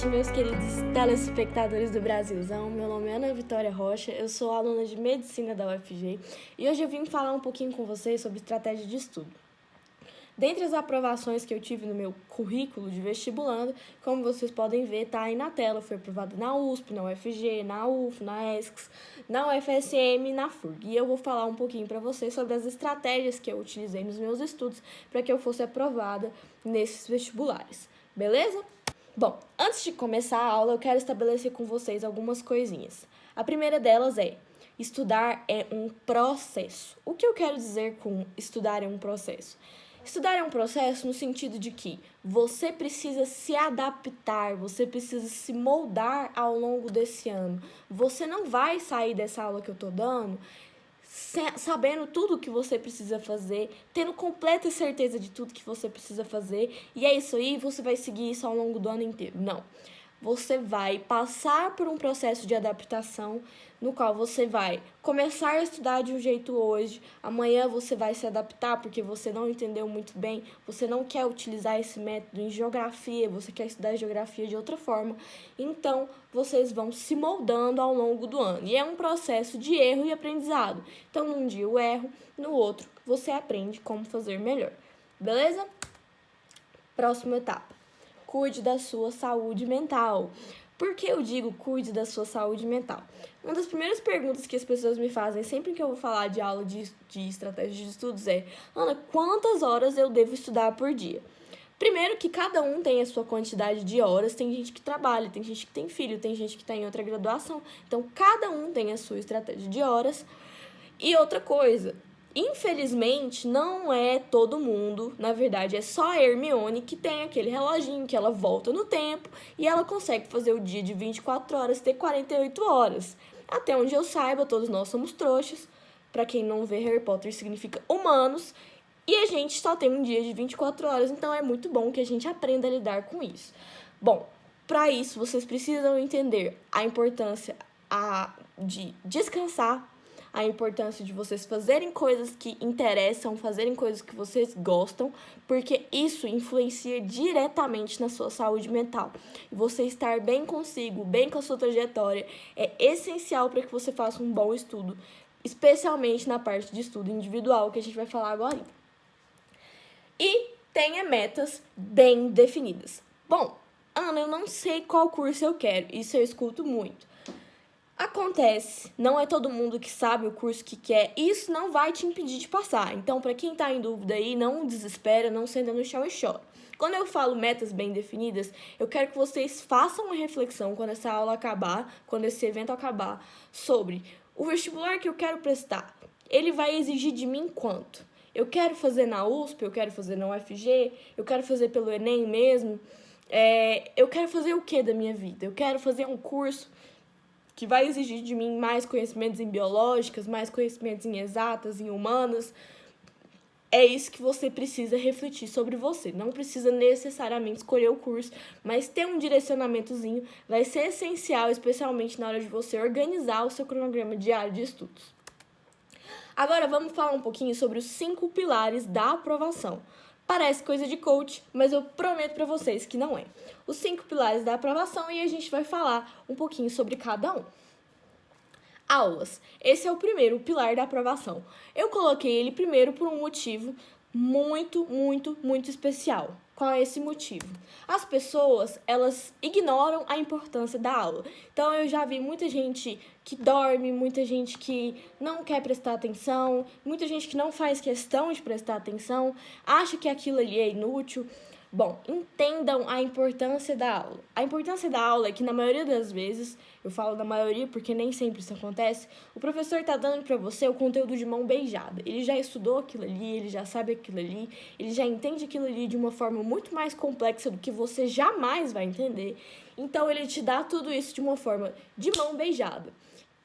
noite, meus queridos telespectadores do Brasilzão. Meu nome é Ana Vitória Rocha, eu sou aluna de Medicina da UFG e hoje eu vim falar um pouquinho com vocês sobre estratégia de estudo. Dentre as aprovações que eu tive no meu currículo de vestibulando, como vocês podem ver, tá aí na tela, foi aprovado na USP, na UFG, na UF, na ESCS, na UFSM e na FURG. E eu vou falar um pouquinho para vocês sobre as estratégias que eu utilizei nos meus estudos para que eu fosse aprovada nesses vestibulares, beleza? Bom, antes de começar a aula, eu quero estabelecer com vocês algumas coisinhas. A primeira delas é: estudar é um processo. O que eu quero dizer com estudar é um processo? Estudar é um processo no sentido de que você precisa se adaptar, você precisa se moldar ao longo desse ano. Você não vai sair dessa aula que eu tô dando sabendo tudo o que você precisa fazer, tendo completa certeza de tudo que você precisa fazer, e é isso aí, você vai seguir isso ao longo do ano inteiro. Não. Você vai passar por um processo de adaptação no qual você vai começar a estudar de um jeito hoje, amanhã você vai se adaptar porque você não entendeu muito bem, você não quer utilizar esse método em geografia, você quer estudar geografia de outra forma, então vocês vão se moldando ao longo do ano. E é um processo de erro e aprendizado. Então, num dia eu erro, no outro você aprende como fazer melhor. Beleza? Próxima etapa. Cuide da sua saúde mental. Por que eu digo cuide da sua saúde mental? Uma das primeiras perguntas que as pessoas me fazem sempre que eu vou falar de aula de estratégia de estudos é: Ana, quantas horas eu devo estudar por dia? Primeiro que cada um tem a sua quantidade de horas, tem gente que trabalha, tem gente que tem filho, tem gente que está em outra graduação, então cada um tem a sua estratégia de horas. E outra coisa, infelizmente, não é todo mundo, na verdade, é só a Hermione que tem aquele reloginho que ela volta no tempo e ela consegue fazer o dia de 24 horas ter 48 horas. Até onde eu saiba, todos nós somos trouxas. Para quem não vê, Harry Potter significa humanos e a gente só tem um dia de 24 horas, então é muito bom que a gente aprenda a lidar com isso. Bom, para isso, vocês precisam entender a importância de descansar, a importância de vocês fazerem coisas que interessam, fazerem coisas que vocês gostam, porque isso influencia diretamente na sua saúde mental. E você estar bem consigo, bem com a sua trajetória, é essencial para que você faça um bom estudo, especialmente na parte de estudo individual, que a gente vai falar agora. E tenha metas bem definidas. Bom, Ana, eu não sei qual curso eu quero, isso eu escuto muito. Acontece, não é todo mundo que sabe o curso que quer, e isso não vai te impedir de passar. Então, para quem está em dúvida aí, não desespera, não senta no chão e chora. Quando eu falo metas bem definidas, eu quero que vocês façam uma reflexão quando essa aula acabar, quando esse evento acabar, sobre o vestibular que eu quero prestar. Ele vai exigir de mim quanto? Eu quero fazer na USP, eu quero fazer na UFG, eu quero fazer pelo Enem mesmo. Eu quero fazer o que da minha vida? Eu quero fazer um curso que vai exigir de mim mais conhecimentos em biológicas, mais conhecimentos em exatas, em humanas. É isso que você precisa refletir sobre você. Não precisa necessariamente escolher o curso, mas ter um direcionamentozinho vai ser essencial, especialmente na hora de você organizar o seu cronograma diário de estudos. Agora vamos falar um pouquinho sobre os 5 pilares da aprovação. Parece coisa de coach, mas eu prometo para vocês que não é. Os 5 pilares da aprovação e a gente vai falar um pouquinho sobre cada um. Aulas. Esse é o primeiro pilar da aprovação. Eu coloquei ele primeiro por um motivo muito especial. Qual é esse motivo? As pessoas, elas ignoram a importância da aula. Então, eu já vi muita gente que dorme, muita gente que não quer prestar atenção, muita gente que não faz questão de prestar atenção, acha que aquilo ali é inútil. Bom, entendam a importância da aula. A importância da aula é que, na maioria das vezes, eu falo na maioria porque nem sempre isso acontece, o professor está dando para você o conteúdo de mão beijada. Ele já estudou aquilo ali, ele já sabe aquilo ali, ele já entende aquilo ali de uma forma muito mais complexa do que você jamais vai entender. Então, ele te dá tudo isso de uma forma de mão beijada.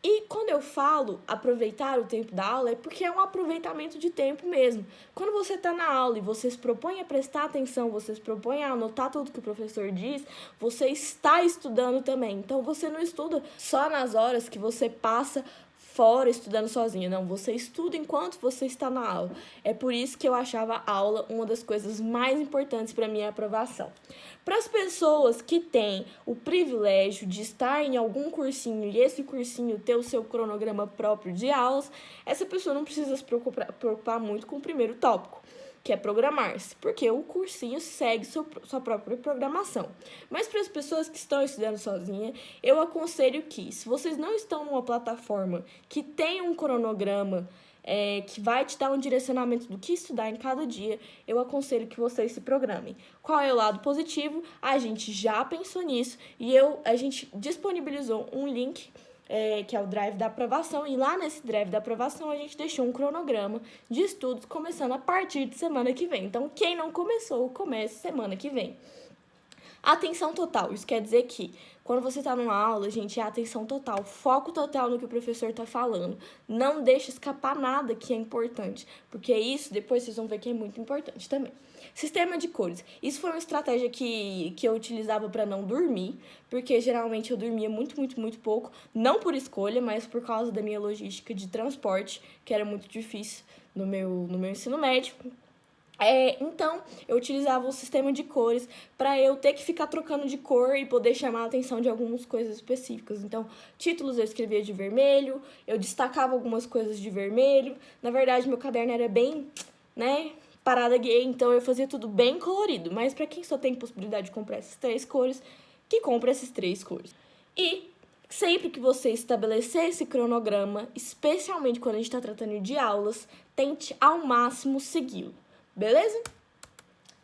E quando eu falo aproveitar o tempo da aula, é porque é um aproveitamento de tempo mesmo. Quando você está na aula e você se propõe a prestar atenção, você se propõe a anotar tudo que o professor diz, você está estudando também. Então, você não estuda só nas horas que você passa fora estudando sozinha. Não, você estuda enquanto você está na aula. É por isso que eu achava a aula uma das coisas mais importantes para minha aprovação. Para as pessoas que têm o privilégio de estar em algum cursinho e esse cursinho ter o seu cronograma próprio de aulas, essa pessoa não precisa se preocupar muito com o primeiro tópico, que é programar-se, porque o cursinho segue sua própria programação. Mas para as pessoas que estão estudando sozinha, eu aconselho que, se vocês não estão numa plataforma que tem um cronograma, que vai te dar um direcionamento do que estudar em cada dia, eu aconselho que vocês se programem. Qual é o lado positivo? A gente já pensou nisso e a gente disponibilizou um link, que é o Drive da Aprovação, e lá nesse Drive da Aprovação a gente deixou um cronograma de estudos começando a partir de semana que vem. Então, quem não começou, comece semana que vem. Atenção total, isso quer dizer que quando você está numa aula, gente, é atenção total, foco total no que o professor está falando. Não deixe escapar nada que é importante, porque isso depois vocês vão ver que é muito importante também. Sistema de cores. Isso foi uma estratégia que eu utilizava para não dormir, porque geralmente eu dormia muito pouco, não por escolha, mas por causa da minha logística de transporte, que era muito difícil no meu ensino médio. Então, eu utilizava o sistema de cores para eu ter que ficar trocando de cor e poder chamar a atenção de algumas coisas específicas. Então, títulos eu escrevia de vermelho, eu destacava algumas coisas de vermelho. Na verdade, meu caderno era bem, parada gay, então eu fazia tudo bem colorido. Mas para quem só tem possibilidade de comprar essas 3 cores, que compra essas 3 cores. E sempre que você estabelecer esse cronograma, especialmente quando a gente está tratando de aulas, tente ao máximo segui-lo. Beleza?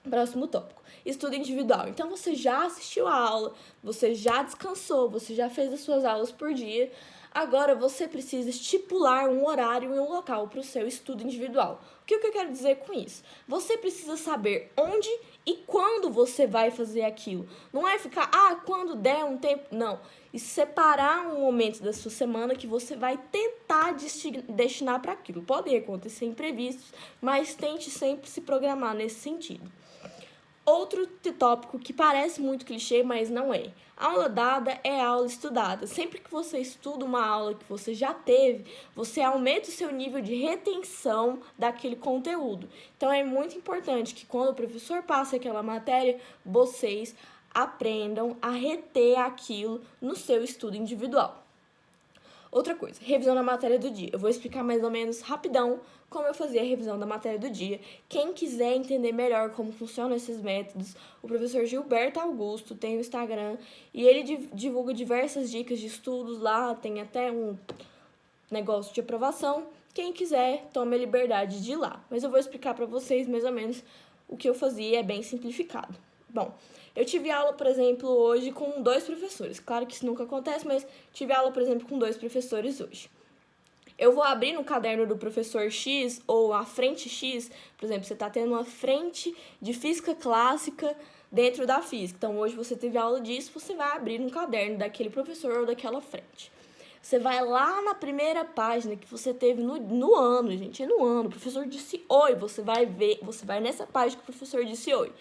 Próximo tópico. Estudo individual. Então, você já assistiu a aula, você já descansou, você já fez as suas aulas por dia. Agora, você precisa estipular um horário e um local para o seu estudo individual. O que eu quero dizer com isso? Você precisa saber onde e quando você vai fazer aquilo. Não é ficar, quando der um tempo. Não. E separar um momento da sua semana que você vai tentar destinar para aquilo. Podem acontecer imprevistos, mas tente sempre se programar nesse sentido. Outro tópico que parece muito clichê, mas não é. Aula dada é aula estudada. Sempre que você estuda uma aula que você já teve, você aumenta o seu nível de retenção daquele conteúdo. Então, é muito importante que quando o professor passa aquela matéria, vocês aprendam a reter aquilo no seu estudo individual. Outra coisa, revisão da matéria do dia. Eu vou explicar mais ou menos rapidão como eu fazia a revisão da matéria do dia. Quem quiser entender melhor como funcionam esses métodos, o professor Gilberto Augusto tem o Instagram e ele divulga diversas dicas de estudos lá, tem até um negócio de aprovação. Quem quiser, tome a liberdade de ir lá. Mas eu vou explicar para vocês mais ou menos o que eu fazia, é bem simplificado. Bom, eu tive aula, por exemplo, hoje com 2 professores. Claro que isso nunca acontece, mas tive aula, por exemplo, com 2 professores hoje. Eu vou abrir no caderno do professor X ou a frente X, por exemplo, você está tendo uma frente de física clássica dentro da física. Então, hoje você teve aula disso, você vai abrir no caderno daquele professor ou daquela frente. Você vai lá na primeira página que você teve no ano, gente, no ano. O professor disse oi, você vai nessa página que o professor disse oi.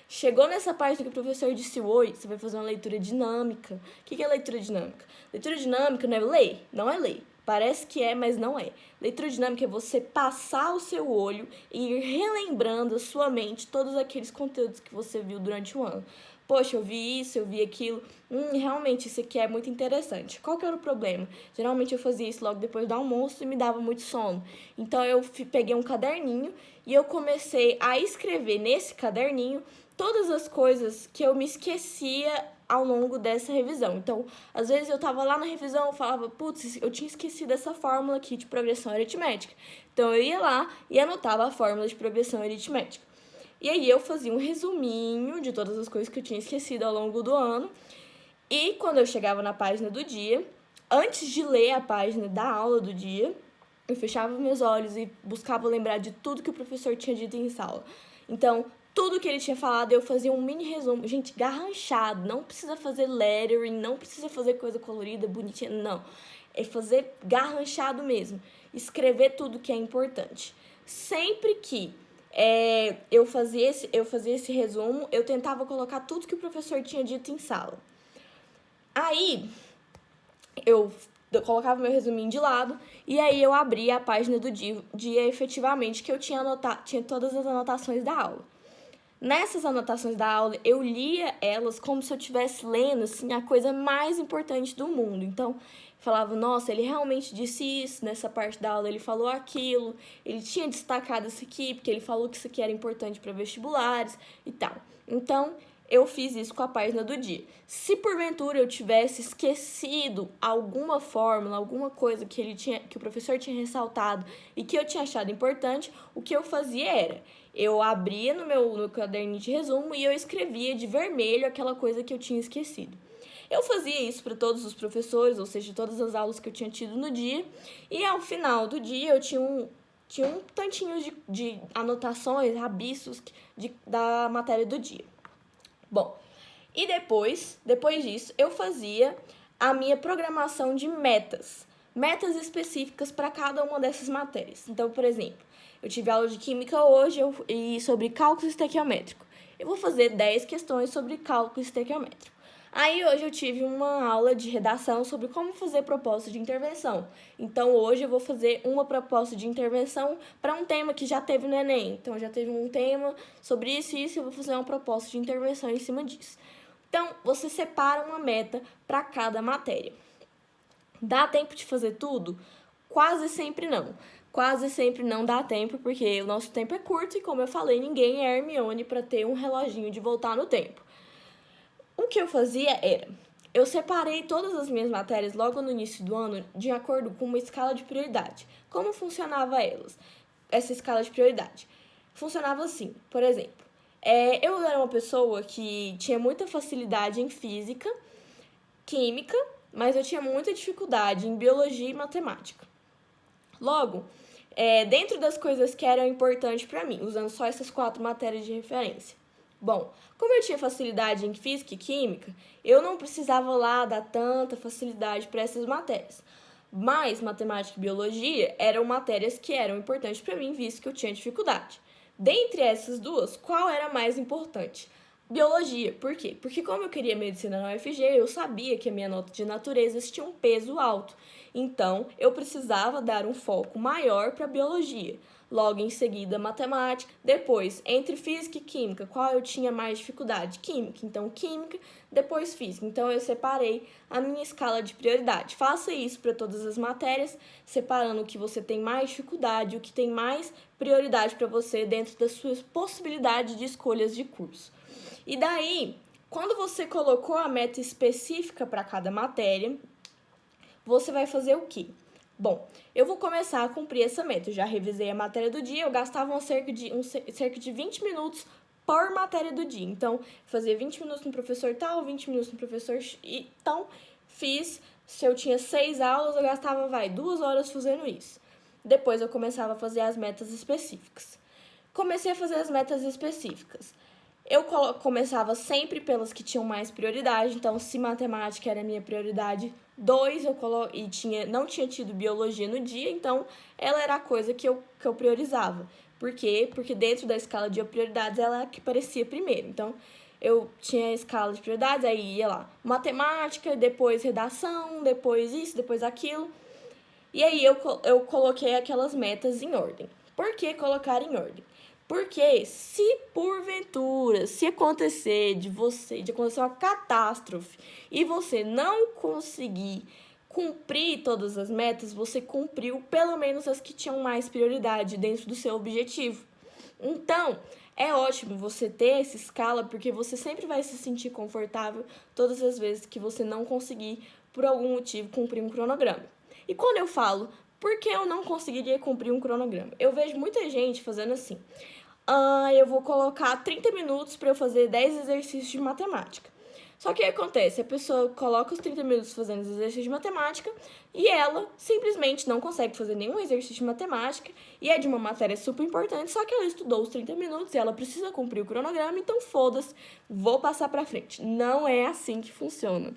Chegou nessa página que o professor disse oi, você vai fazer uma leitura dinâmica. O que é leitura dinâmica? Leitura dinâmica não é ler, não é ler. Parece que é, mas não é. Leitura dinâmica é você passar o seu olho e ir relembrando a sua mente todos aqueles conteúdos que você viu durante o ano. Poxa, eu vi isso, eu vi aquilo. Realmente, isso aqui é muito interessante. Qual que era o problema? Geralmente eu fazia isso logo depois do almoço e me dava muito sono. Então, eu peguei um caderninho e eu comecei a escrever nesse caderninho todas as coisas que eu me esquecia ao longo dessa revisão. Então, às vezes eu tava lá na revisão, eu falava, putz, eu tinha esquecido essa fórmula aqui de progressão aritmética. Então, eu ia lá e anotava a fórmula de progressão aritmética. E aí, eu fazia um resuminho de todas as coisas que eu tinha esquecido ao longo do ano. E quando eu chegava na página do dia, antes de ler a página da aula do dia, eu fechava meus olhos e buscava lembrar de tudo que o professor tinha dito em sala. Então, tudo que ele tinha falado, eu fazia um mini resumo. Gente, garranchado, não precisa fazer lettering, não precisa fazer coisa colorida, bonitinha, não. É fazer garranchado mesmo. Escrever tudo que é importante. Sempre que eu fazia esse resumo, eu tentava colocar tudo que o professor tinha dito em sala. Aí, eu eu colocava meu resuminho de lado e aí eu abria a página do dia efetivamente que eu tinha todas as anotações da aula. Nessas anotações da aula, eu lia elas como se eu estivesse lendo, assim, a coisa mais importante do mundo. Então, falava, nossa, ele realmente disse isso, nessa parte da aula ele falou aquilo, ele tinha destacado isso aqui, porque ele falou que isso aqui era importante para vestibulares e tal. Então, eu fiz isso com a página do dia. Se porventura eu tivesse esquecido alguma fórmula, alguma coisa que o professor tinha ressaltado e que eu tinha achado importante, o que eu fazia era, eu abria no caderninho de resumo e eu escrevia de vermelho aquela coisa que eu tinha esquecido. Eu fazia isso para todos os professores, ou seja, todas as aulas que eu tinha tido no dia, e ao final do dia eu tinha um tantinho de anotações, rabiscos da matéria do dia. Bom, e depois disso, eu fazia a minha programação de metas específicas para cada uma dessas matérias. Então, por exemplo, eu tive aula de química hoje e sobre cálculo estequiométrico. Eu vou fazer 10 questões sobre cálculo estequiométrico. Aí hoje eu tive uma aula de redação sobre como fazer proposta de intervenção. Então hoje eu vou fazer uma proposta de intervenção para um tema que já teve no Enem. Então já teve um tema sobre isso e isso, eu vou fazer uma proposta de intervenção em cima disso. Então você separa uma meta para cada matéria. Dá tempo de fazer tudo? Quase sempre não. Quase sempre não dá tempo, porque o nosso tempo é curto e, como eu falei, ninguém é Hermione para ter um reloginho de voltar no tempo. O que eu fazia era, eu separei todas as minhas matérias logo no início do ano de acordo com uma escala de prioridade. Como funcionava essa escala de prioridade? Funcionava assim, por exemplo, eu era uma pessoa que tinha muita facilidade em física, química, mas eu tinha muita dificuldade em biologia e matemática. Logo, dentro das coisas que eram importantes para mim, usando só essas 4 matérias de referência. Bom, como eu tinha facilidade em física e química, eu não precisava lá dar tanta facilidade para essas matérias. Mas matemática e biologia eram matérias que eram importantes para mim, visto que eu tinha dificuldade. Dentre essas duas, qual era mais importante? Biologia. Por quê? Porque como eu queria medicina na UFG, eu sabia que a minha nota de natureza tinha um peso alto. Então, eu precisava dar um foco maior para biologia. Logo em seguida, matemática. Depois, entre física e química, qual eu tinha mais dificuldade? Química. Então, química, depois física. Então, eu separei a minha escala de prioridade. Faça isso para todas as matérias, separando o que você tem mais dificuldade, o que tem mais prioridade para você dentro das suas possibilidades de escolhas de curso. E daí, quando você colocou a meta específica para cada matéria, você vai fazer o quê? Bom, eu vou começar a cumprir essa meta. Eu já revisei a matéria do dia, eu gastava cerca de 20 minutos por matéria do dia. Então, fazia 20 minutos no professor tal, 20 minutos no professor X. Então, se eu tinha 6 aulas, eu gastava, 2 horas fazendo isso. Depois eu começava a fazer as metas específicas. Comecei a fazer as metas específicas. Eu começava sempre pelas que tinham mais prioridade, então se matemática era a minha prioridade 2, não tinha tido biologia no dia, então ela era a coisa que eu priorizava. Por quê? Porque dentro da escala de prioridades ela é a que aparecia primeiro. Então eu tinha a escala de prioridades, aí ia lá, matemática, depois redação, depois isso, depois aquilo. E aí eu coloquei aquelas metas em ordem. Por que colocar em ordem? Porque se porventura, se acontecer de acontecer uma catástrofe e você não conseguir cumprir todas as metas, você cumpriu pelo menos as que tinham mais prioridade dentro do seu objetivo. Então, é ótimo você ter essa escala, porque você sempre vai se sentir confortável todas as vezes que você não conseguir, por algum motivo, cumprir um cronograma. E quando eu falo, por que eu não conseguiria cumprir um cronograma? Eu vejo muita gente fazendo assim. Eu vou colocar 30 minutos para eu fazer 10 exercícios de matemática. Só que o que acontece? A pessoa coloca os 30 minutos fazendo os exercícios de matemática e ela simplesmente não consegue fazer nenhum exercício de matemática e é de uma matéria super importante, só que ela estudou os 30 minutos e ela precisa cumprir o cronograma, então foda-se, vou passar para frente. Não é assim que funciona.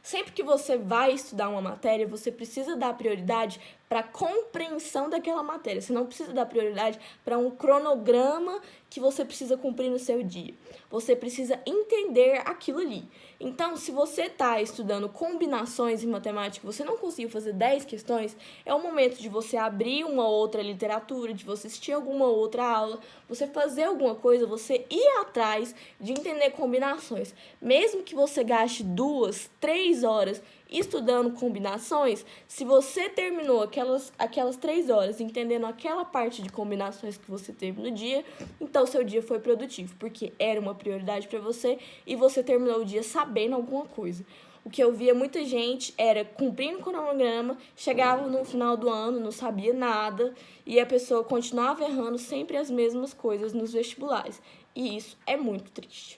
Sempre que você vai estudar uma matéria, você precisa dar prioridade para a compreensão daquela matéria. Você não precisa dar prioridade para um cronograma que você precisa cumprir no seu dia. Você precisa entender aquilo ali. Então, se você está estudando combinações em matemática, você não conseguiu fazer 10 questões, é o momento de você abrir uma outra literatura, de você assistir alguma outra aula, você fazer alguma coisa, você ir atrás de entender combinações. Mesmo que você gaste 2, 3 horas estudando combinações, se você terminou aquelas 3 horas entendendo aquela parte de combinações que você teve no dia, então seu dia foi produtivo, porque era uma prioridade para você e você terminou o dia sabendo alguma coisa. O que eu via muita gente era cumprindo o cronograma, chegava no final do ano, não sabia nada, e a pessoa continuava errando sempre as mesmas coisas nos vestibulares. E isso é muito triste.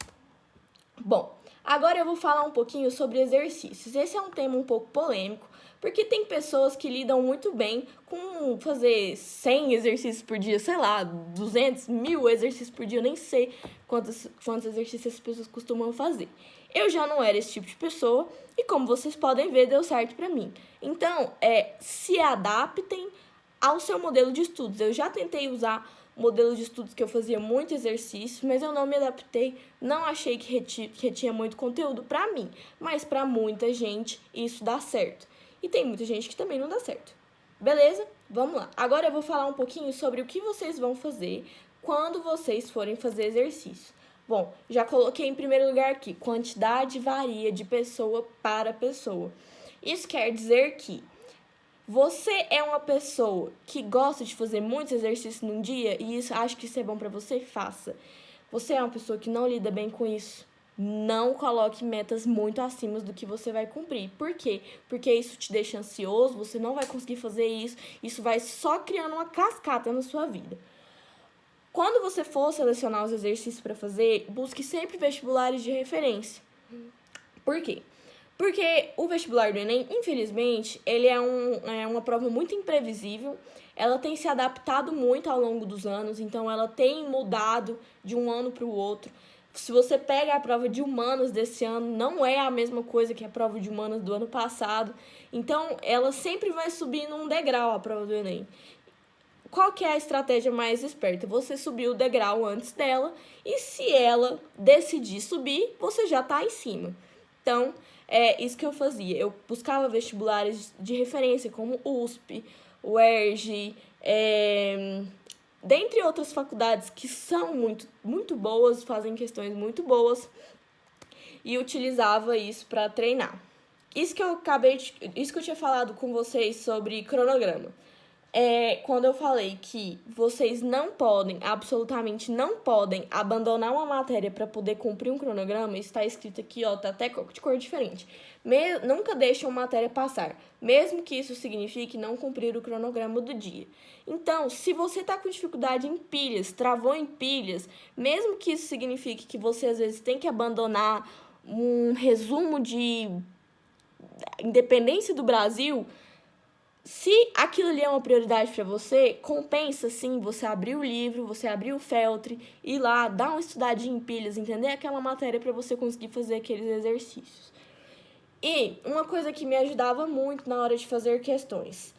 Bom, agora eu vou falar um pouquinho sobre exercícios. Esse é um tema um pouco polêmico, porque tem pessoas que lidam muito bem com fazer 100 exercícios por dia, sei lá, 200, 1000 exercícios por dia, eu nem sei quantos exercícios as pessoas costumam fazer. Eu já não era esse tipo de pessoa e, como vocês podem ver, deu certo pra mim. Então, se adaptem ao seu modelo de estudos. Eu já tentei usar modelo de estudos que eu fazia muito exercício, mas eu não me adaptei, não achei que retinha muito conteúdo pra mim, mas pra muita gente isso dá certo. E tem muita gente que também não dá certo. Beleza? Vamos lá. Agora eu vou falar um pouquinho sobre o que vocês vão fazer quando vocês forem fazer exercício. Bom, já coloquei em primeiro lugar aqui, quantidade varia de pessoa para pessoa. Isso quer dizer que você é uma pessoa que gosta de fazer muitos exercícios num dia e acha que isso é bom pra você? Faça. Você é uma pessoa que não lida bem com isso? Não coloque metas muito acima do que você vai cumprir. Por quê? Porque isso te deixa ansioso, você não vai conseguir fazer isso vai só criando uma cascata na sua vida. Quando você for selecionar os exercícios para fazer, busque sempre vestibulares de referência. Por quê? Porque o vestibular do Enem, infelizmente, ele é uma prova muito imprevisível. Ela tem se adaptado muito ao longo dos anos, então ela tem mudado de um ano para o outro. Se você pega a prova de humanas desse ano, não é a mesma coisa que a prova de humanas do ano passado. Então, ela sempre vai subindo um degrau, a prova do Enem. Qual que é a estratégia mais esperta? Você subir o degrau antes dela e se ela decidir subir, você já está em cima. Então, é isso que eu fazia. Eu buscava vestibulares de referência, como USP, UERJ, dentre outras faculdades que são muito, muito boas, fazem questões muito boas, e utilizava isso para treinar. Isso que eu tinha falado com vocês sobre cronograma. Quando eu falei que vocês não podem, absolutamente não podem, abandonar uma matéria para poder cumprir um cronograma, isso está escrito aqui, ó, tá até de cor diferente. Nunca deixem uma matéria passar, mesmo que isso signifique não cumprir o cronograma do dia. Então, se você está com dificuldade em pilhas, travou em pilhas, mesmo que isso signifique que você às vezes tem que abandonar um resumo de independência do Brasil, se aquilo ali é uma prioridade para você, compensa sim você abrir o livro, você abrir o feltro, ir lá, dar uma estudadinha em pilhas, entender aquela matéria para você conseguir fazer aqueles exercícios. E uma coisa que me ajudava muito na hora de fazer questões.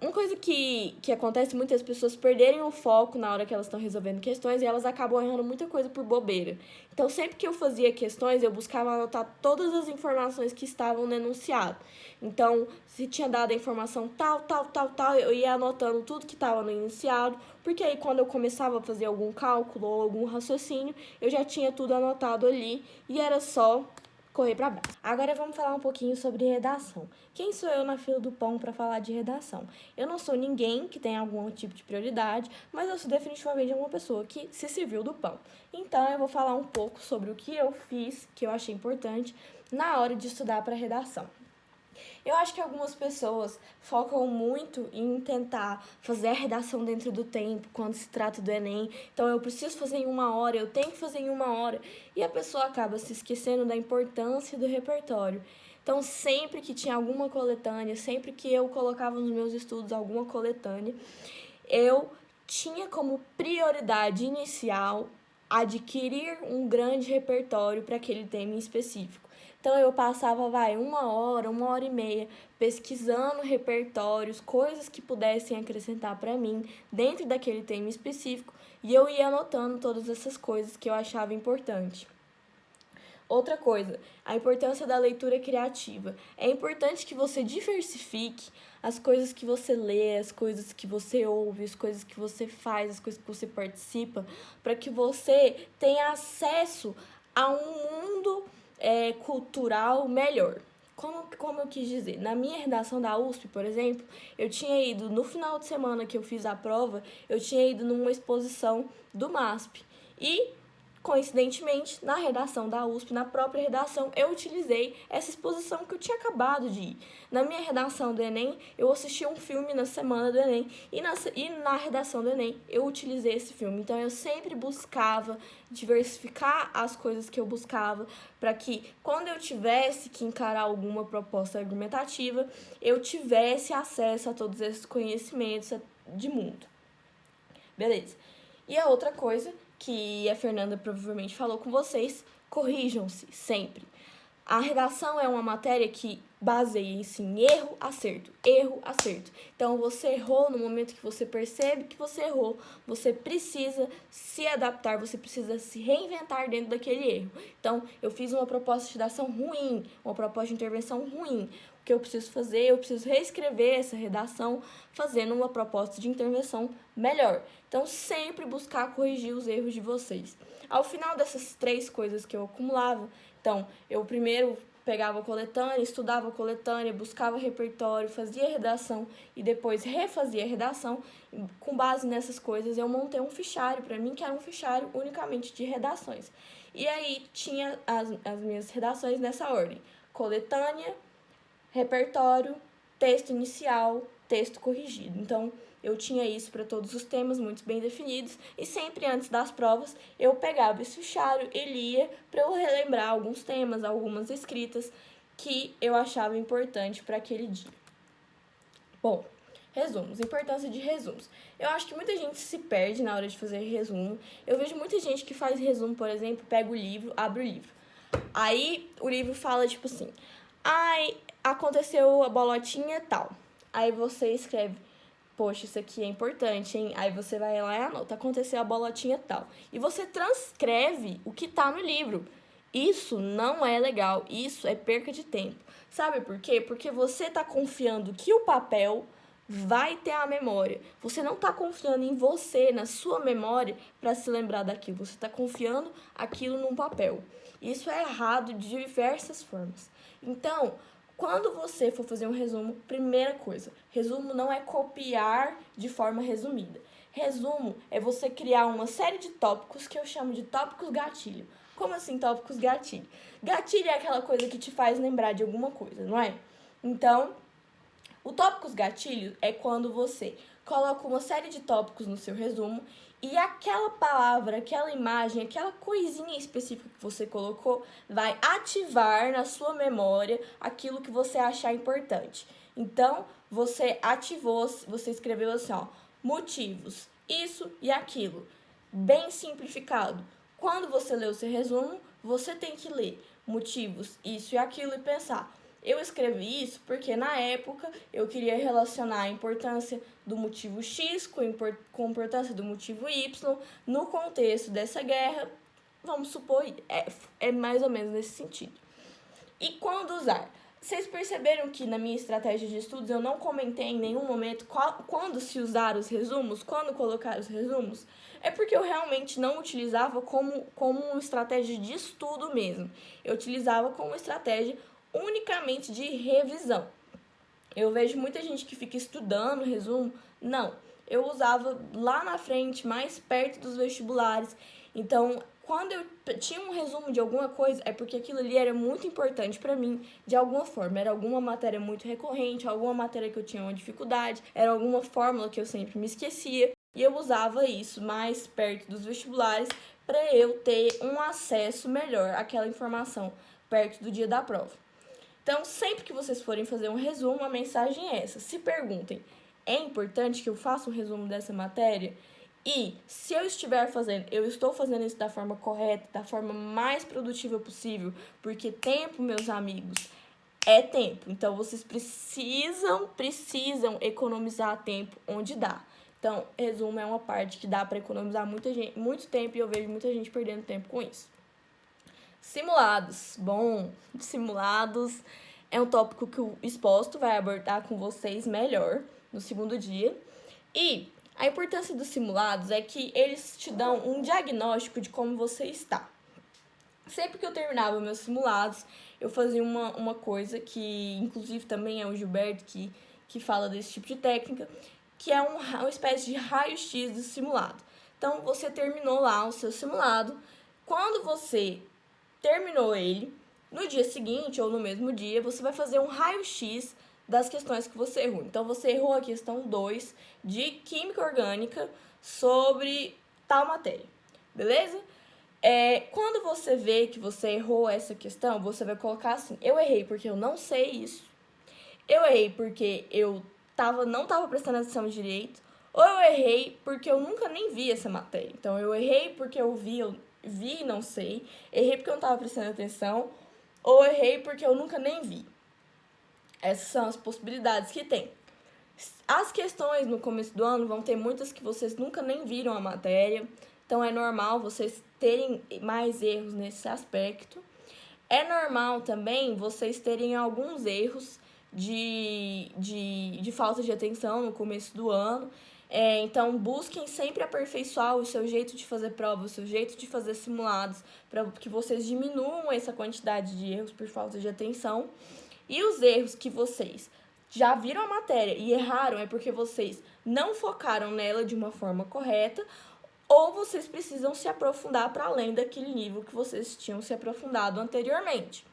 Uma coisa que acontece, muitas pessoas perderem o foco na hora que elas estão resolvendo questões e elas acabam errando muita coisa por bobeira. Então, sempre que eu fazia questões, eu buscava anotar todas as informações que estavam no enunciado. Então, se tinha dado a informação tal, eu ia anotando tudo que estava no enunciado, porque aí quando eu começava a fazer algum cálculo ou algum raciocínio, eu já tinha tudo anotado ali e era só correr para baixo. Agora vamos falar um pouquinho sobre redação. Quem sou eu na fila do pão para falar de redação? Eu não sou ninguém que tem algum tipo de prioridade, mas eu sou definitivamente uma pessoa que se serviu do pão. Então eu vou falar um pouco sobre o que eu fiz, que eu achei importante na hora de estudar para redação. Eu acho que algumas pessoas focam muito em tentar fazer a redação dentro do tempo, quando se trata do Enem. Então, eu preciso fazer em 1 hora, eu tenho que fazer em 1 hora. E a pessoa acaba se esquecendo da importância do repertório. Então, sempre que tinha alguma coletânea, sempre que eu colocava nos meus estudos alguma coletânea, eu tinha como prioridade inicial adquirir um grande repertório para aquele tema em específico. Então eu passava, 1 hora e meia pesquisando repertórios, coisas que pudessem acrescentar para mim dentro daquele tema específico, e eu ia anotando todas essas coisas que eu achava importante. Outra coisa, a importância da leitura criativa. É importante que você diversifique as coisas que você lê, as coisas que você ouve, as coisas que você faz, as coisas que você participa, para que você tenha acesso a um mundo cultural melhor. Como eu quis dizer, na minha redação da USP, por exemplo, eu tinha ido, no final de semana que eu fiz a prova, eu tinha ido numa exposição do MASP. E coincidentemente, na redação da USP, na própria redação, eu utilizei essa exposição que eu tinha acabado de ir. Na minha redação do Enem, eu assisti um filme na semana do Enem e na redação do Enem eu utilizei esse filme. Então, eu sempre buscava diversificar as coisas que eu buscava para que, quando eu tivesse que encarar alguma proposta argumentativa, eu tivesse acesso a todos esses conhecimentos de mundo. Beleza. E a outra coisa que a Fernanda provavelmente falou com vocês, corrijam-se sempre. A redação é uma matéria que baseia-se em erro, acerto, erro, acerto. Então, você errou no momento que você percebe que você errou, você precisa se adaptar, você precisa se reinventar dentro daquele erro. Então, eu fiz uma proposta de redação ruim, uma proposta de intervenção ruim. O que eu preciso fazer? Eu preciso reescrever essa redação fazendo uma proposta de intervenção melhor. Então, sempre buscar corrigir os erros de vocês. Ao final dessas 3 coisas que eu acumulava, então, eu primeiro pegava a coletânea, estudava a coletânea, buscava repertório, fazia redação e depois refazia a redação. Com base nessas coisas, eu montei um fichário para mim, que era um fichário unicamente de redações. E aí tinha as minhas redações nessa ordem: coletânea, repertório, texto inicial, texto corrigido. Então, eu tinha isso para todos os temas muito bem definidos e sempre antes das provas eu pegava esse fichário e lia para eu relembrar alguns temas, algumas escritas que eu achava importante para aquele dia. Bom, resumos, importância de resumos. Eu acho que muita gente se perde na hora de fazer resumo. Eu vejo muita gente que faz resumo, por exemplo, pega o livro, abre o livro. Aí o livro fala tipo assim: ai, aconteceu a bolotinha tal. Aí você escreve: poxa, isso aqui é importante, hein? Aí você vai lá e anota: aconteceu a bolotinha tal. E você transcreve o que tá no livro. Isso não é legal, isso é perca de tempo. Sabe por quê? Porque você tá confiando que o papel vai ter a memória. Você não tá confiando em você, na sua memória, para se lembrar daquilo. Você tá confiando aquilo num papel. Isso é errado de diversas formas. Então, quando você for fazer um resumo, primeira coisa, resumo não é copiar de forma resumida. Resumo é você criar uma série de tópicos que eu chamo de tópicos gatilho. Como assim tópicos gatilho? Gatilho é aquela coisa que te faz lembrar de alguma coisa, não é? Então, o tópicos gatilho é quando você coloca uma série de tópicos no seu resumo e aquela palavra, aquela imagem, aquela coisinha específica que você colocou vai ativar na sua memória aquilo que você achar importante. Então, você ativou, você escreveu assim, ó, motivos, isso e aquilo. Bem simplificado. Quando você lê o seu resumo, você tem que ler motivos, isso e aquilo e pensar: eu escrevi isso porque, na época, eu queria relacionar a importância do motivo X com a importância do motivo Y no contexto dessa guerra. Vamos supor, é mais ou menos nesse sentido. E quando usar? Vocês perceberam que na minha estratégia de estudos eu não comentei em nenhum momento quando se usar os resumos, quando colocar os resumos? É porque eu realmente não utilizava como uma estratégia de estudo mesmo. Eu utilizava como estratégia unicamente de revisão. Eu vejo muita gente que fica estudando resumo. Não, eu usava lá na frente, mais perto dos vestibulares. Então, quando eu tinha um resumo de alguma coisa, é porque aquilo ali era muito importante para mim, de alguma forma. Era alguma matéria muito recorrente, alguma matéria que eu tinha uma dificuldade, era alguma fórmula que eu sempre me esquecia. E eu usava isso mais perto dos vestibulares para eu ter um acesso melhor àquela informação perto do dia da prova. Então, sempre que vocês forem fazer um resumo, a mensagem é essa: se perguntem: é importante que eu faça um resumo dessa matéria? E se eu estiver fazendo, eu estou fazendo isso da forma correta, da forma mais produtiva possível, porque tempo, meus amigos, é tempo. Então, vocês precisam economizar tempo onde dá. Então, resumo, é uma parte que dá para economizar muito tempo e eu vejo muita gente perdendo tempo com isso. Simulados. Bom, simulados é um tópico que o exposto vai abordar com vocês melhor no segundo dia. E a importância dos simulados é que eles te dão um diagnóstico de como você está. Sempre que eu terminava meus simulados, eu fazia uma coisa que, inclusive, também é o Gilberto que fala desse tipo de técnica, que é uma espécie de raio-x do simulado. Então, você terminou lá o seu simulado. Quando você terminou ele, no dia seguinte ou no mesmo dia, você vai fazer um raio-x das questões que você errou. Então, você errou a questão 2 de Química Orgânica sobre tal matéria, beleza? Quando você vê que você errou essa questão, você vai colocar assim: eu errei porque eu não sei isso, eu errei porque eu não estava prestando atenção direito, ou eu errei porque eu nunca nem vi essa matéria. Então, eu errei porque eu vi e não sei, errei porque eu não estava prestando atenção, ou errei porque eu nunca nem vi. Essas são as possibilidades que tem. As questões no começo do ano vão ter muitas que vocês nunca nem viram a matéria, então é normal vocês terem mais erros nesse aspecto. É normal também vocês terem alguns erros de falta de atenção no começo do ano. Então, busquem sempre aperfeiçoar o seu jeito de fazer prova, o seu jeito de fazer simulados, para que vocês diminuam essa quantidade de erros por falta de atenção. E os erros que vocês já viram a matéria e erraram é porque vocês não focaram nela de uma forma correta, ou vocês precisam se aprofundar para além daquele nível que vocês tinham se aprofundado anteriormente.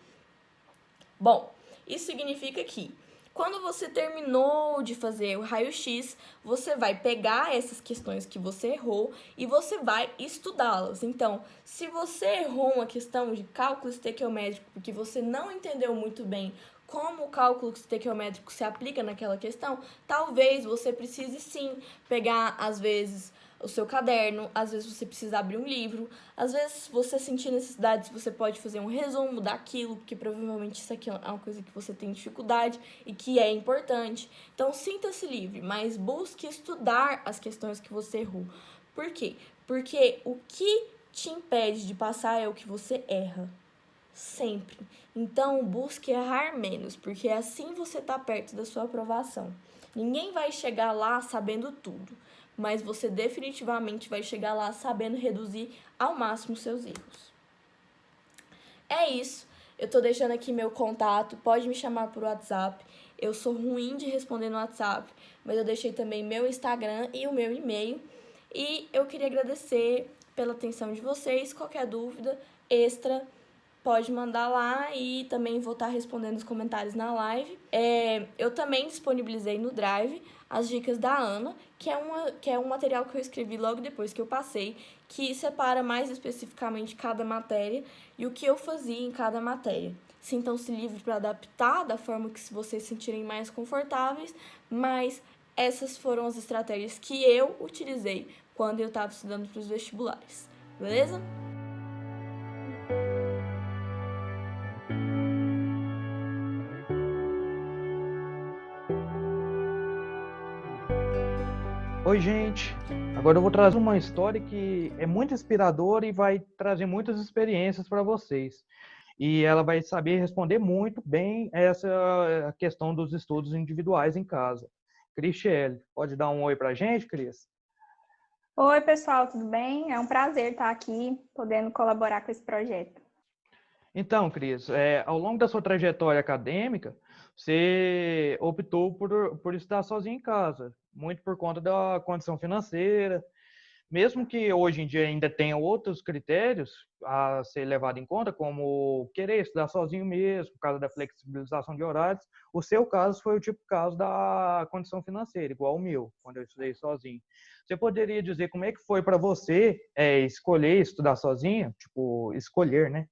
Bom, isso significa que quando você terminou de fazer o raio-x, você vai pegar essas questões que você errou e você vai estudá-las. Então, se você errou uma questão de cálculo estequiométrico porque você não entendeu muito bem como o cálculo estequiométrico se aplica naquela questão, talvez você precise sim pegar, às vezes, o seu caderno, às vezes você precisa abrir um livro, às vezes você sentir necessidade, você pode fazer um resumo daquilo, porque provavelmente isso aqui é uma coisa que você tem dificuldade e que é importante. Então, sinta-se livre, mas busque estudar as questões que você errou. Por quê? Porque o que te impede de passar é o que você erra. Sempre. Então, busque errar menos, porque assim você está perto da sua aprovação. Ninguém vai chegar lá sabendo tudo, mas você definitivamente vai chegar lá sabendo reduzir ao máximo seus erros. É isso. Eu tô deixando aqui meu contato, pode me chamar por WhatsApp. Eu sou ruim de responder no WhatsApp, mas eu deixei também meu Instagram e o meu e-mail. E eu queria agradecer pela atenção de vocês. Qualquer dúvida extra, pode mandar lá e também vou estar respondendo os comentários na live. Eu também disponibilizei no Drive as dicas da Ana, que é um material que eu escrevi logo depois que eu passei, que separa mais especificamente cada matéria e o que eu fazia em cada matéria. Sintam-se livres para adaptar da forma que vocês se sentirem mais confortáveis, mas essas foram as estratégias que eu utilizei quando eu estava estudando para os vestibulares. Beleza? Oi, gente. Agora eu vou trazer uma história que é muito inspiradora e vai trazer muitas experiências para vocês. E ela vai saber responder muito bem essa questão dos estudos individuais em casa. Cristiele, pode dar um oi para a gente, Cris? Oi, pessoal, tudo bem? É um prazer estar aqui, podendo colaborar com esse projeto. Então, Cris, ao longo da sua trajetória acadêmica, você optou por estudar sozinho em casa, muito por conta da condição financeira. Mesmo que hoje em dia ainda tenha outros critérios a ser levado em conta, como querer estudar sozinho mesmo, por causa da flexibilização de horários, o seu caso foi o tipo de caso da condição financeira, igual o meu, quando eu estudei sozinho. Você poderia dizer como é que foi para você escolher estudar sozinho? Tipo, escolher, né?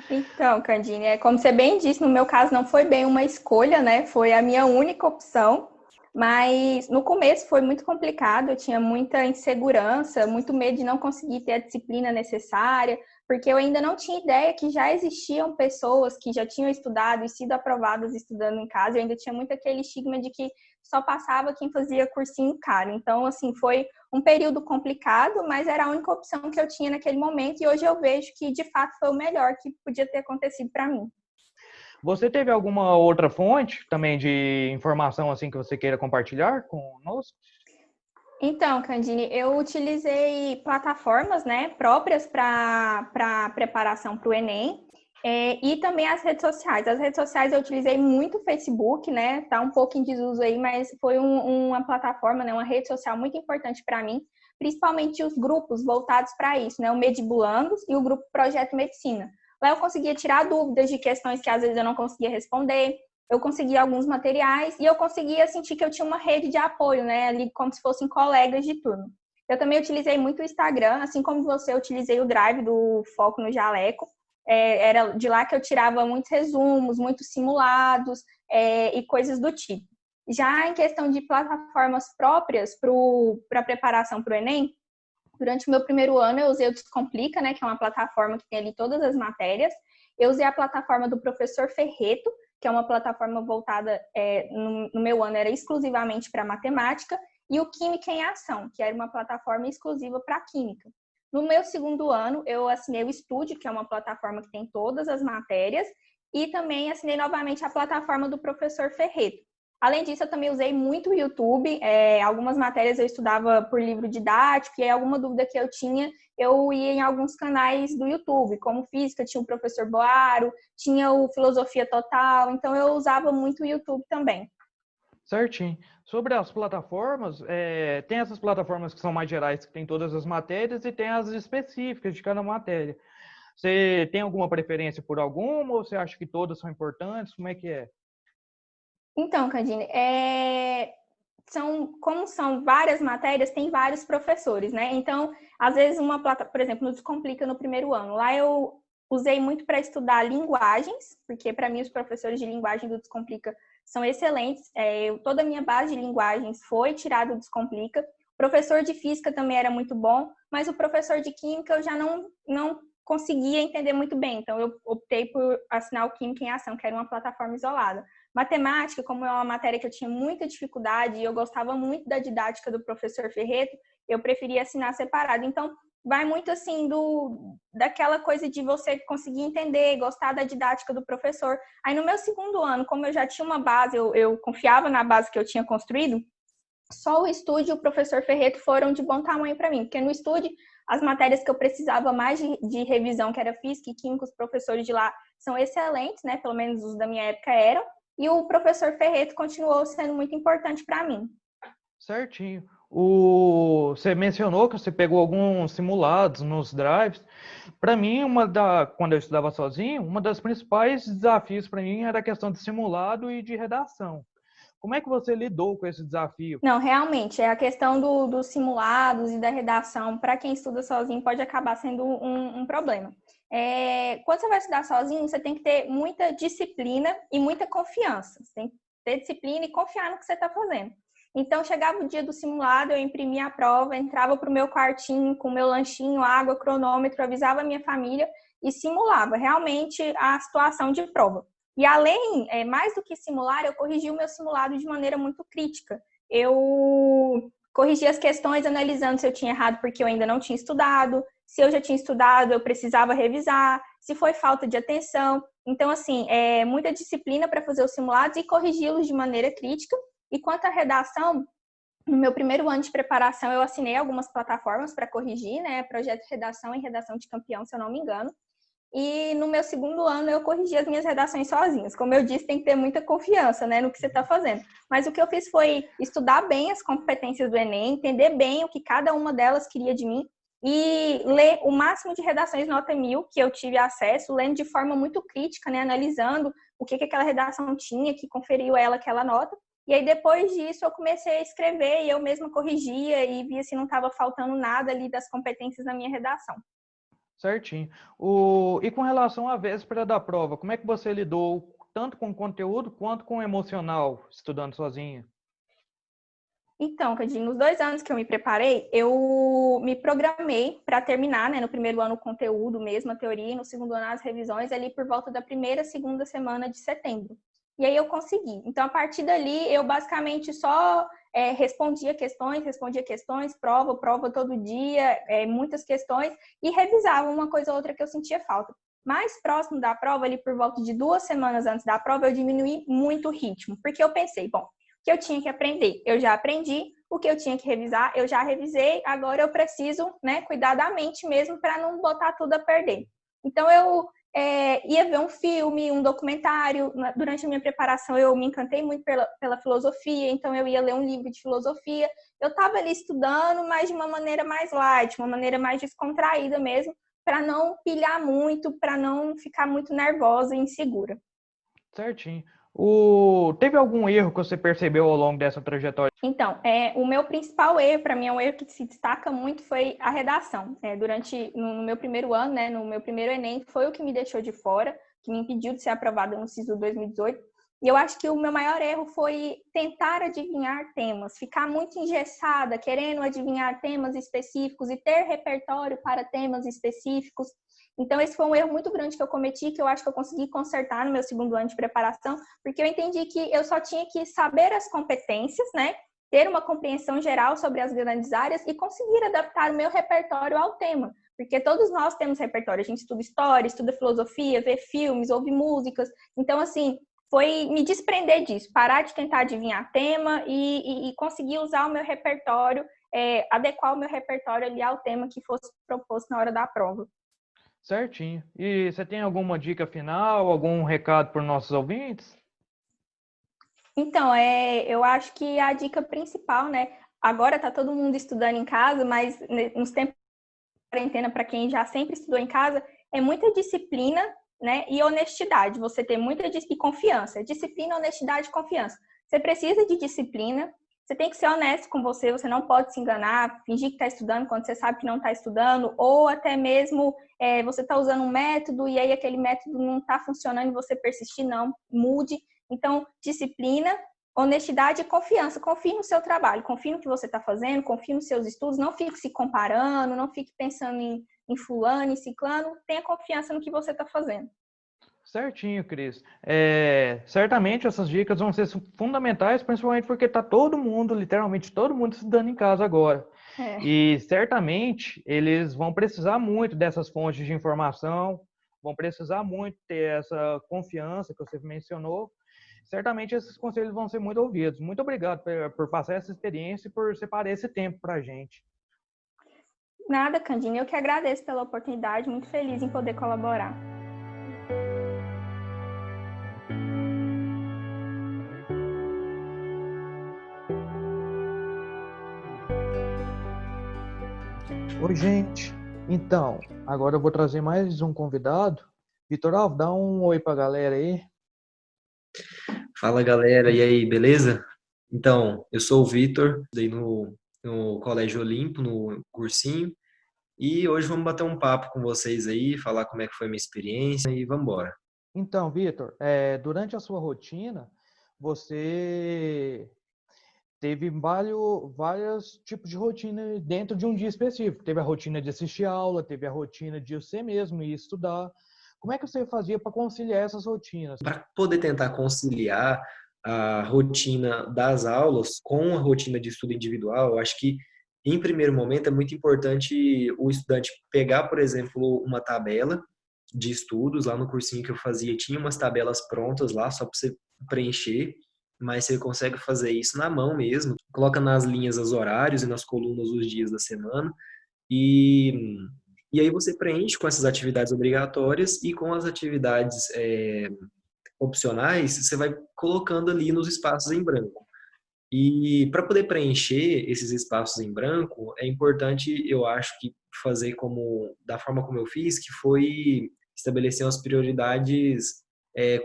Então, Candine, como você bem disse, no meu caso não foi bem uma escolha, né? Foi a minha única opção. Mas no começo foi muito complicado, eu tinha muita insegurança, muito medo de não conseguir ter a disciplina necessária, porque eu ainda não tinha ideia que já existiam pessoas que já tinham estudado e sido aprovadas estudando em casa. Eu ainda tinha muito aquele estigma de que só passava quem fazia cursinho caro. Então, assim, foi um período complicado, mas era a única opção que eu tinha naquele momento e hoje eu vejo que de fato foi o melhor que podia ter acontecido para mim. Você teve alguma outra fonte também de informação assim que você queira compartilhar conosco? Então, Candine, eu utilizei plataformas, né, próprias para preparação para o Enem, e também as redes sociais. As redes sociais eu utilizei muito o Facebook, né, tá um pouco em desuso aí, mas foi uma plataforma, né, uma rede social muito importante para mim, principalmente os grupos voltados para isso, né, o Medibulandos e o grupo Projeto Medicina. Lá eu conseguia tirar dúvidas de questões que às vezes eu não conseguia responder, eu conseguia alguns materiais e eu conseguia sentir que eu tinha uma rede de apoio, né, ali como se fossem colegas de turno. Eu também utilizei muito o Instagram, assim como você, eu utilizei o Drive do Foco no Jaleco. Era de lá que eu tirava muitos resumos, muitos simulados e coisas do tipo. Já em questão de plataformas próprias para a preparação para o Enem, durante o meu primeiro ano eu usei o Descomplica, né, que é uma plataforma que tem ali todas as matérias. Eu usei a plataforma do professor Ferreto, que é uma plataforma voltada, no meu ano era exclusivamente para matemática, e o Química em Ação, que era uma plataforma exclusiva para química. No meu segundo ano, eu assinei o Estude, que é uma plataforma que tem todas as matérias, e também assinei novamente a plataforma do professor Ferreto. Além disso, eu também usei muito o YouTube. Algumas matérias eu estudava por livro didático, e aí alguma dúvida que eu tinha, eu ia em alguns canais do YouTube, como física, tinha o professor Boaro, tinha o Filosofia Total, então eu usava muito o YouTube também. Certinho. Sobre as plataformas, tem essas plataformas que são mais gerais, que tem todas as matérias, e tem as específicas de cada matéria. Você tem alguma preferência por alguma, ou você acha que todas são importantes? Como é que é? Então, Candine, como são várias matérias, tem vários professores, né? Então, às vezes por exemplo, no Descomplica no primeiro ano, lá eu usei muito para estudar linguagens, porque para mim os professores de linguagem do Descomplica são excelentes. Toda a minha base de linguagens foi tirada do Descomplica. O professor de física também era muito bom, mas o professor de química eu já não conseguia entender muito bem. Então, eu optei por assinar o Química em Ação, que era uma plataforma isolada. Matemática, como é uma matéria que eu tinha muita dificuldade e eu gostava muito da didática do professor Ferreto, eu preferia assinar separado. Então, vai muito assim daquela coisa de você conseguir entender, gostar da didática do professor. Aí no meu segundo ano, como eu já tinha uma base, eu confiava na base que eu tinha construído, só o estudo e o professor Ferreto foram de bom tamanho para mim, porque no estudo as matérias que eu precisava mais de revisão, que era física e química, os professores de lá são excelentes, né? Pelo menos os da minha época eram. E o professor Ferreto continuou sendo muito importante para mim. Certinho. Você mencionou que você pegou alguns simulados nos drives. Para mim, quando eu estudava sozinho, uma das principais desafios para mim era a questão de simulado e de redação. Como é que você lidou com esse desafio? Não, realmente, a questão dos simulados e da redação, para quem estuda sozinho, pode acabar sendo um problema. Quando você vai estudar sozinho, você tem que ter muita disciplina e muita confiança. Você tem que ter disciplina e confiar no que você está fazendo. Então, chegava o dia do simulado, eu imprimia a prova, entrava para o meu quartinho com o meu lanchinho, água, cronômetro, avisava a minha família e simulava realmente a situação de prova. E além, mais do que simular, eu corrigi o meu simulado de maneira muito crítica. Eu corrigi as questões analisando se eu tinha errado porque eu ainda não tinha estudado, se eu já tinha estudado, eu precisava revisar, se foi falta de atenção. Então, assim, muita disciplina para fazer os simulados e corrigi-los de maneira crítica. E quanto à redação, no meu primeiro ano de preparação, eu assinei algumas plataformas para corrigir, né? Projeto de redação e redação de campeão, se eu não me engano. E no meu segundo ano eu corrigi as minhas redações sozinhas. Como eu disse, tem que ter muita confiança, né, no que você está fazendo. Mas o que eu fiz foi estudar bem as competências do Enem, entender bem o que cada uma delas queria de mim e ler o máximo de redações nota 1000 que eu tive acesso, lendo de forma muito crítica, né, analisando o que aquela redação tinha, que conferiu a ela aquela nota. E aí, depois disso, eu comecei a escrever e eu mesma corrigia e via se não estava faltando nada ali das competências na minha redação. Certinho. E com relação à véspera da prova, como é que você lidou tanto com o conteúdo quanto com o emocional, estudando sozinha? Então, Cadinho, nos 2 anos que eu me preparei, eu me programei para terminar, né, no primeiro ano o conteúdo mesmo, a teoria, e no segundo ano as revisões, ali por volta da primeira, segunda semana de setembro. E aí eu consegui. Então, a partir dali, eu basicamente só respondia questões, prova todo dia, muitas questões, e revisava uma coisa ou outra que eu sentia falta. Mais próximo da prova, ali por volta de 2 semanas antes da prova, eu diminuí muito o ritmo, porque eu pensei, bom, o que eu tinha que aprender, eu já aprendi, o que eu tinha que revisar, eu já revisei, agora eu preciso, né, cuidar da mente mesmo para não botar tudo a perder. Então, eu ia ver um filme, um documentário. Durante a minha preparação, eu me encantei muito pela filosofia, então eu ia ler um livro de filosofia. Eu estava ali estudando, mas de uma maneira mais light, uma maneira mais descontraída mesmo, para não pilhar muito, para não ficar muito nervosa e insegura. Certinho. Teve algum erro que você percebeu ao longo dessa trajetória? Então, o meu principal erro, para mim é um erro que se destaca muito, foi a redação. No meu primeiro ano, né, no meu primeiro Enem, foi o que me deixou de fora, que me impediu de ser aprovada no SISU 2018. E eu acho que o meu maior erro foi tentar adivinhar temas, ficar muito engessada, querendo adivinhar temas específicos e ter repertório para temas específicos. Então, esse foi um erro muito grande que eu cometi, que eu acho que eu consegui consertar no meu segundo ano de preparação, porque eu entendi que eu só tinha que saber as competências, né? Ter uma compreensão geral sobre as grandes áreas e conseguir adaptar o meu repertório ao tema. Porque todos nós temos repertório. A gente estuda história, estuda filosofia, vê filmes, ouve músicas. Então, assim, foi me desprender disso, parar de tentar adivinhar tema e conseguir usar o meu repertório, adequar o meu repertório ali ao tema que fosse proposto na hora da prova. Certinho. E você tem alguma dica final, algum recado para os nossos ouvintes? Então, eu acho que a dica principal, né? Agora tá todo mundo estudando em casa, mas nos tempos de quarentena, para quem já sempre estudou em casa, é muita disciplina, né? E honestidade. Você tem e confiança. Disciplina, honestidade e confiança. Você precisa de disciplina. Você tem que ser honesto com você. Você não pode se enganar, fingir que está estudando quando você sabe que não está estudando, ou até mesmo você está usando um método e aí aquele método não está funcionando e você persistir, não. Mude. Então, disciplina, honestidade e confiança. Confie no seu trabalho, confie no que você está fazendo, confie nos seus estudos, não fique se comparando, não fique pensando em fulano, em ciclano, tenha confiança no que você está fazendo. Certinho, Cris. Certamente essas dicas vão ser fundamentais, principalmente porque está todo mundo, literalmente todo mundo estudando em casa agora. E certamente eles vão precisar muito dessas fontes de informação, vão precisar muito ter essa confiança que você mencionou. Certamente esses conselhos vão ser muito ouvidos. Muito obrigado por passar essa experiência e por separar esse tempo para a gente. Nada, Candine. Eu que agradeço pela oportunidade. Muito feliz em poder colaborar. Oi, gente. Então, agora eu vou trazer mais um convidado. Vitor Alves, dá um oi para a galera aí. Fala, galera, e aí, beleza? Então, eu sou o Vitor, estudei no Colégio Olimpo, no cursinho, e hoje vamos bater um papo com vocês aí, falar como é que foi a minha experiência e vamos embora. Então, Vitor, durante a sua rotina, você teve vários tipos de rotina dentro de um dia específico. Teve a rotina de assistir aula, teve a rotina de você mesmo ir estudar. Como é que você fazia para conciliar essas rotinas? Para poder tentar conciliar a rotina das aulas com a rotina de estudo individual, eu acho que, em primeiro momento, é muito importante o estudante pegar, por exemplo, uma tabela de estudos. Lá no cursinho que eu fazia, tinha umas tabelas prontas lá, só para você preencher, mas você consegue fazer isso na mão mesmo. Coloca nas linhas os horários e nas colunas os dias da semana, e aí você preenche com essas atividades obrigatórias e com as atividades opcionais, você vai colocando ali nos espaços em branco. E para poder preencher esses espaços em branco, é importante, eu acho, que fazer da forma como eu fiz, que foi estabelecer as prioridades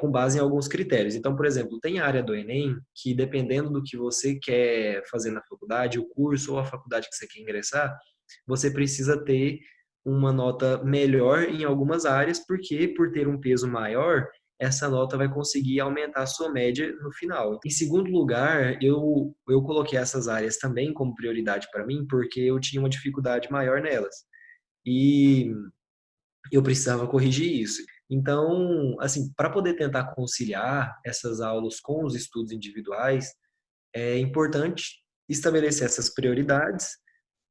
com base em alguns critérios. Então, por exemplo, tem a área do Enem que, dependendo do que você quer fazer na faculdade, o curso ou a faculdade que você quer ingressar, você precisa ter uma nota melhor em algumas áreas, porque por ter um peso maior, essa nota vai conseguir aumentar a sua média no final. Em segundo lugar, eu coloquei essas áreas também como prioridade para mim, porque eu tinha uma dificuldade maior nelas. E eu precisava corrigir isso. Então, assim, para poder tentar conciliar essas aulas com os estudos individuais, é importante estabelecer essas prioridades,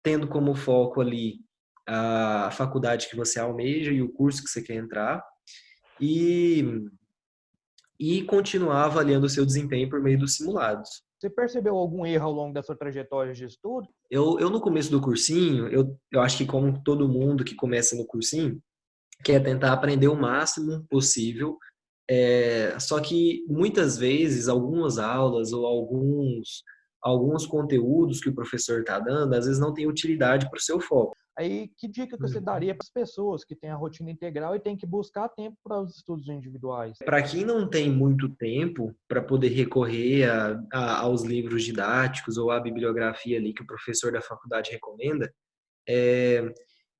tendo como foco ali a faculdade que você almeja e o curso que você quer entrar, e, e continuar avaliando o seu desempenho por meio dos simulados. Você percebeu algum erro ao longo da sua trajetória de estudo? Eu no começo do cursinho, eu acho que como todo mundo que começa no cursinho, quer tentar aprender o máximo possível. Só que muitas vezes algumas aulas ou alguns conteúdos que o professor está dando, às vezes não tem utilidade para o seu foco. Aí, que dica que você daria para as pessoas que têm a rotina integral e têm que buscar tempo para os estudos individuais? Para quem não tem muito tempo para poder recorrer aos livros didáticos ou à bibliografia ali que o professor da faculdade recomenda,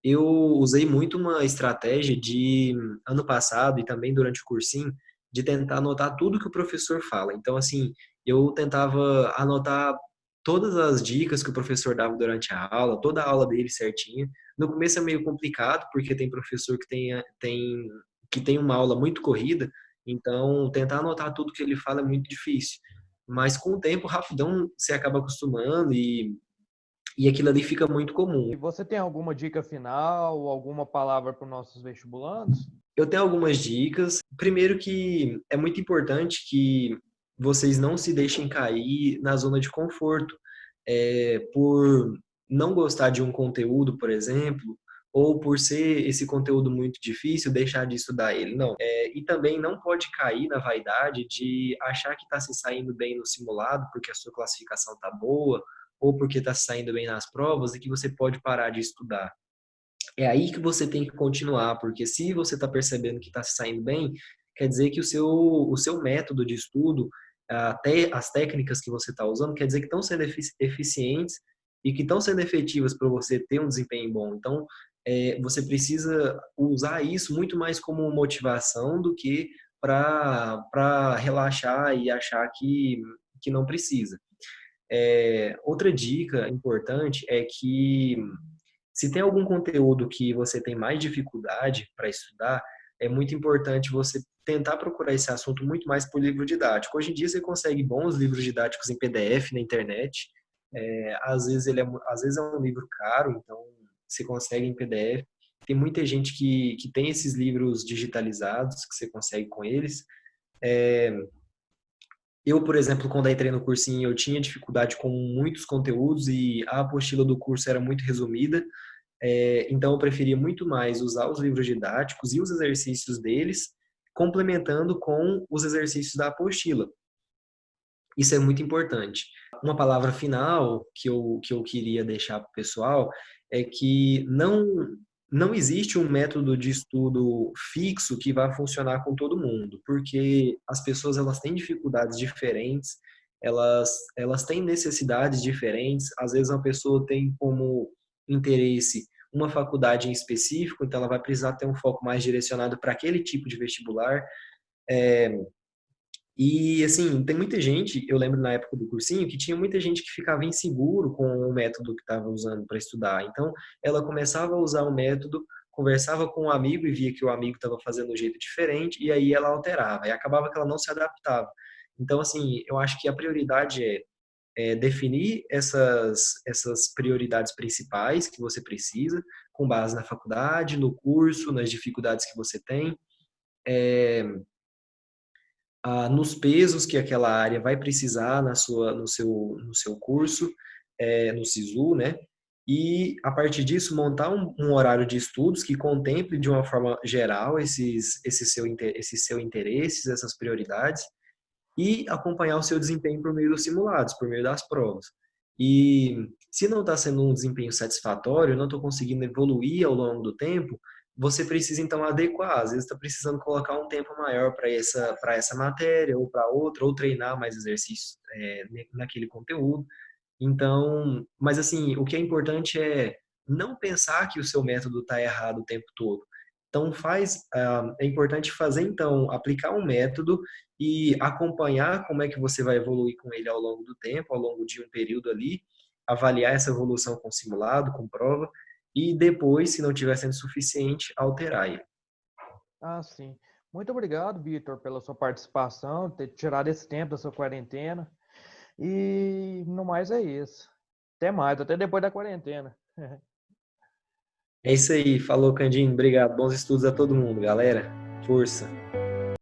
eu usei muito uma estratégia de, ano passado e também durante o cursinho, de tentar anotar tudo que o professor fala. Então, assim, eu tentava anotar todas as dicas que o professor dava durante a aula, toda a aula dele certinha. No começo é meio complicado, porque tem professor que tem uma aula muito corrida, então tentar anotar tudo que ele fala é muito difícil. Mas com o tempo, rapidão, você acaba acostumando e aquilo ali fica muito comum. E você tem alguma dica final, alguma palavra para os nossos vestibulandos? Eu tenho algumas dicas. Primeiro que é muito importante que vocês não se deixem cair na zona de conforto, por não gostar de um conteúdo, por exemplo, ou por ser esse conteúdo muito difícil, deixar de estudar ele. Não. E também não pode cair na vaidade de achar que está se saindo bem no simulado porque a sua classificação está boa, ou porque está se saindo bem nas provas e que você pode parar de estudar. É aí que você tem que continuar, porque se você está percebendo que está se saindo bem, quer dizer que o seu método de estudo, até as técnicas que você está usando, quer dizer que estão sendo eficientes e que estão sendo efetivas para você ter um desempenho bom. Então, você precisa usar isso muito mais como motivação do que para relaxar e achar que não precisa. Outra dica importante é que se tem algum conteúdo que você tem mais dificuldade para estudar, é muito importante você tentar procurar esse assunto muito mais por livro didático. Hoje em dia você consegue bons livros didáticos em PDF na internet. Às vezes é um livro caro, então você consegue em PDF. Tem muita gente que tem esses livros digitalizados que você consegue com eles. Eu, por exemplo, quando entrei no cursinho, eu tinha dificuldade com muitos conteúdos e a apostila do curso era muito resumida. Então, eu preferia muito mais usar os livros didáticos e os exercícios deles, complementando com os exercícios da apostila. Isso é muito importante. Uma palavra final que eu queria deixar para o pessoal é que não existe um método de estudo fixo que vá funcionar com todo mundo, porque as pessoas elas têm dificuldades diferentes, elas têm necessidades diferentes. Às vezes uma pessoa tem como interesse uma faculdade em específico, então ela vai precisar ter um foco mais direcionado para aquele tipo de vestibular. E, assim, tem muita gente, eu lembro na época do cursinho, que tinha muita gente que ficava inseguro com o método que estava usando para estudar. Então, ela começava a usar o método, conversava com um amigo e via que o amigo estava fazendo um jeito diferente, e aí ela alterava, e acabava que ela não se adaptava. Então, assim, eu acho que a prioridade é definir essas prioridades principais que você precisa, com base na faculdade, no curso, nas dificuldades que você tem, nos pesos que aquela área vai precisar no seu curso, no SISU, né? E, a partir disso, montar um horário de estudos que contemple, de uma forma geral, esse seu interesses, essas prioridades, e acompanhar o seu desempenho por meio dos simulados, por meio das provas. E se não está sendo um desempenho satisfatório, não estou conseguindo evoluir ao longo do tempo, você precisa então adequar. Às vezes está precisando colocar um tempo maior para essa matéria ou para outra, ou treinar mais exercícios naquele conteúdo. Então, mas assim, o que é importante é não pensar que o seu método está errado o tempo todo. Então, é importante fazer, então, aplicar um método e acompanhar como é que você vai evoluir com ele ao longo do tempo, ao longo de um período ali, avaliar essa evolução com simulado, com prova, e depois, se não tiver sendo suficiente, alterar ele. Ah, sim. Muito obrigado, Vitor, pela sua participação, ter tirado esse tempo da sua quarentena. E no mais é isso. Até mais, até depois da quarentena. É isso aí, falou, Candinho, obrigado, bons estudos a todo mundo, galera, força!